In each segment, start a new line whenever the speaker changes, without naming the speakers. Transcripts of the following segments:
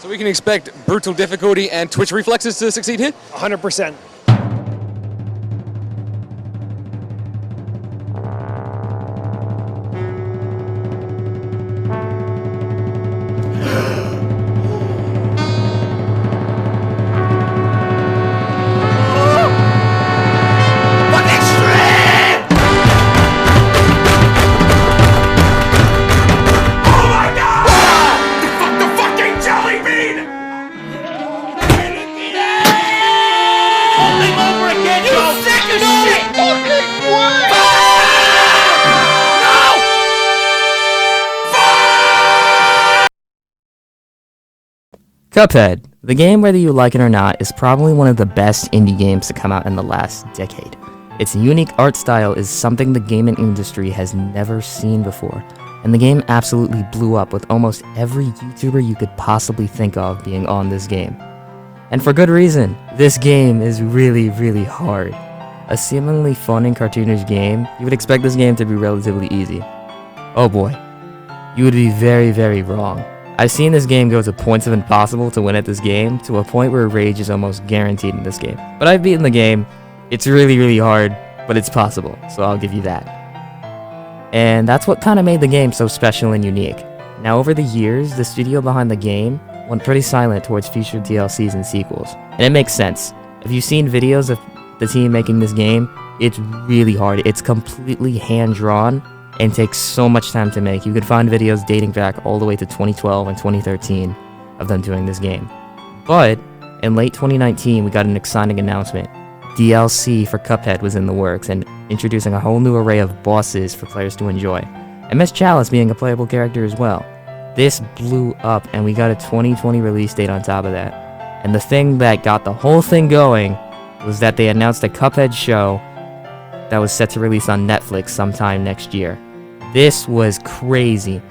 So we can expect brutal difficulty and twitch reflexes to succeed here?
100%.
Cuphead, the game, whether you like it or not, is probably one of the best indie games to come out in the last decade. Its unique art style is something the gaming industry has never seen before, and the game absolutely blew up with almost every YouTuber you could possibly think of being on this game. And for good reason, this game is really, really hard. A seemingly fun and cartoonish game, you would expect this game to be relatively easy. Oh boy, you would be very, very wrong. I've seen this game go to points of impossible to win at this game, to a point where rage is almost guaranteed in this game. But I've beaten the game. It's really, really hard, but it's possible, so I'll give you that. And that's what kind of made the game so special and unique. Now, over the years, the studio behind the game went pretty silent towards future DLCs and sequels. And it makes sense. If you've seen videos of the team making this game, it's really hard. It's completely hand-drawn and takes so much time to make. You could find videos dating back all the way to 2012 and 2013 of them doing this game. But in late 2019, we got an exciting announcement. DLC for Cuphead was in the works and introducing a whole new array of bosses for players to enjoy. And Miss Chalice being a playable character as well. This blew up and we got a 2020 release date on top of that. And the thing that got the whole thing going was that they announced a Cuphead show that was set to release on Netflix sometime next year. This was crazy,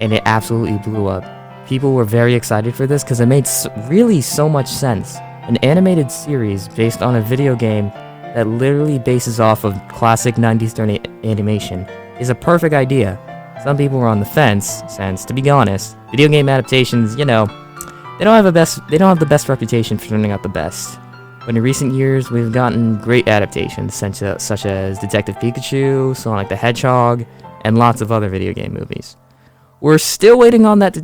and it absolutely blew up. People were very excited for this because it made really so much sense. An animated series based on a video game that literally bases off of classic 90s animation is a perfect idea. Some people were on the fence, since, to be honest, video game adaptations, they don't have the best reputation for turning out the best. But in recent years, we've gotten great adaptations, such as Detective Pikachu, Sonic the Hedgehog, and lots of other video game movies. We're still waiting on that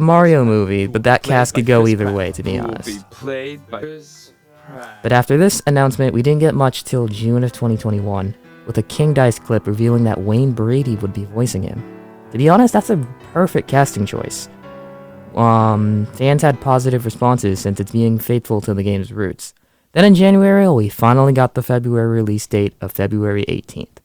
Mario movie, but that cast could go either way, to be honest. But after this announcement, we didn't get much till June of 2021, with a King Dice clip revealing that Wayne Brady would be voicing him. To be honest, that's a perfect casting choice. Fans had positive responses since it's being faithful to the game's roots. Then in January, we finally got the February release date of February 18th.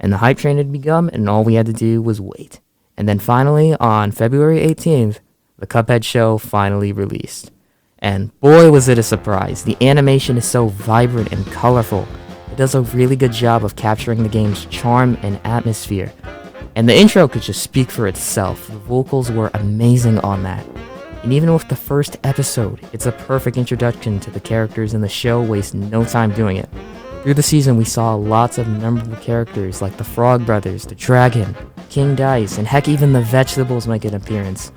And the hype train had begun, and all we had to do was wait. And then finally, on February 18th, the Cuphead show finally released. And boy was it a surprise. The animation is so vibrant and colorful. It does a really good job of capturing the game's charm and atmosphere. And the intro could just speak for itself. The vocals were amazing on that. And even with the first episode, it's a perfect introduction to the characters in the show, wasting no time doing it. Through the season, we saw lots of memorable characters like the Frog Brothers, the Dragon, King Dice, and heck, even the Vegetables make an appearance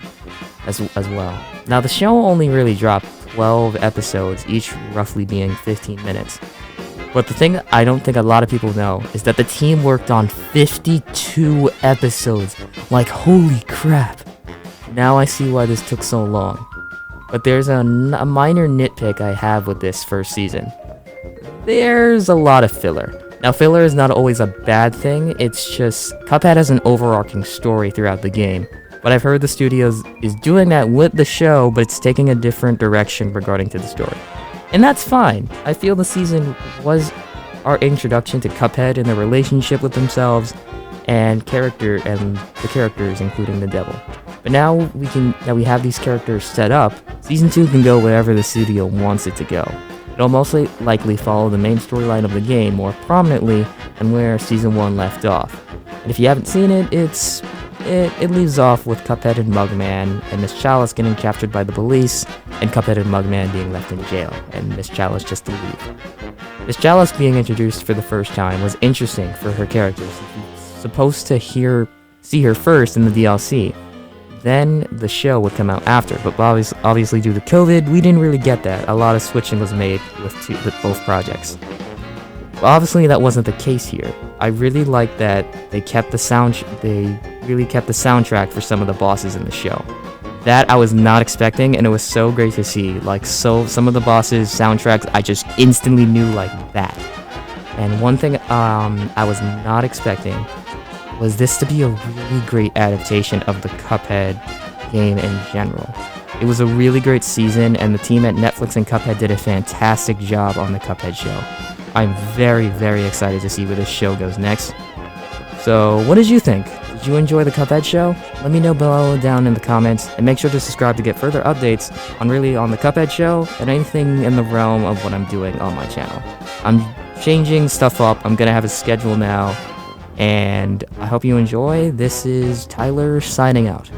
as well. Now, the show only really dropped 12 episodes, each roughly being 15 minutes. But the thing I don't think a lot of people know is that the team worked on 52 episodes. Like, holy crap. Now I see why this took so long. But there's a minor nitpick I have with this first season. There's a lot of filler. Now, filler is not always a bad thing, it's just Cuphead has an overarching story throughout the game. But I've heard the studio is doing that with the show, but it's taking a different direction regarding to the story. And that's fine. I feel the season was our introduction to Cuphead and their relationship with themselves and the characters, including the devil. But now we have these characters set up, Season 2 can go wherever the studio wants it to go. It'll most likely follow the main storyline of the game more prominently than where Season 1 left off. And if you haven't seen it, it leaves off with Cuphead and Mugman, and Miss Chalice getting captured by the police, and Cuphead and Mugman being left in jail, and Miss Chalice just to leave. Miss Chalice being introduced for the first time was interesting for her characters. You're supposed to see her first in the DLC. then the show would come out after. But obviously due to COVID, we didn't really get that. A lot of switching was made with both projects. But obviously that wasn't the case here. I really like that they really kept the soundtrack for some of the bosses in the show. That I was not expecting, and it was so great to see. Like, some of the bosses' soundtracks I just instantly knew like that. And one thing I was not expecting was this to be a really great adaptation of the Cuphead game in general. It was a really great season, and the team at Netflix and Cuphead did a fantastic job on the Cuphead show. I'm very, very excited to see where this show goes next. So, what did you think? Did you enjoy the Cuphead show? Let me know below down in the comments, and make sure to subscribe to get further updates on the Cuphead show and anything in the realm of what I'm doing on my channel. I'm changing stuff up. I'm gonna have a schedule now, and I hope you enjoy. This is Tyler signing out.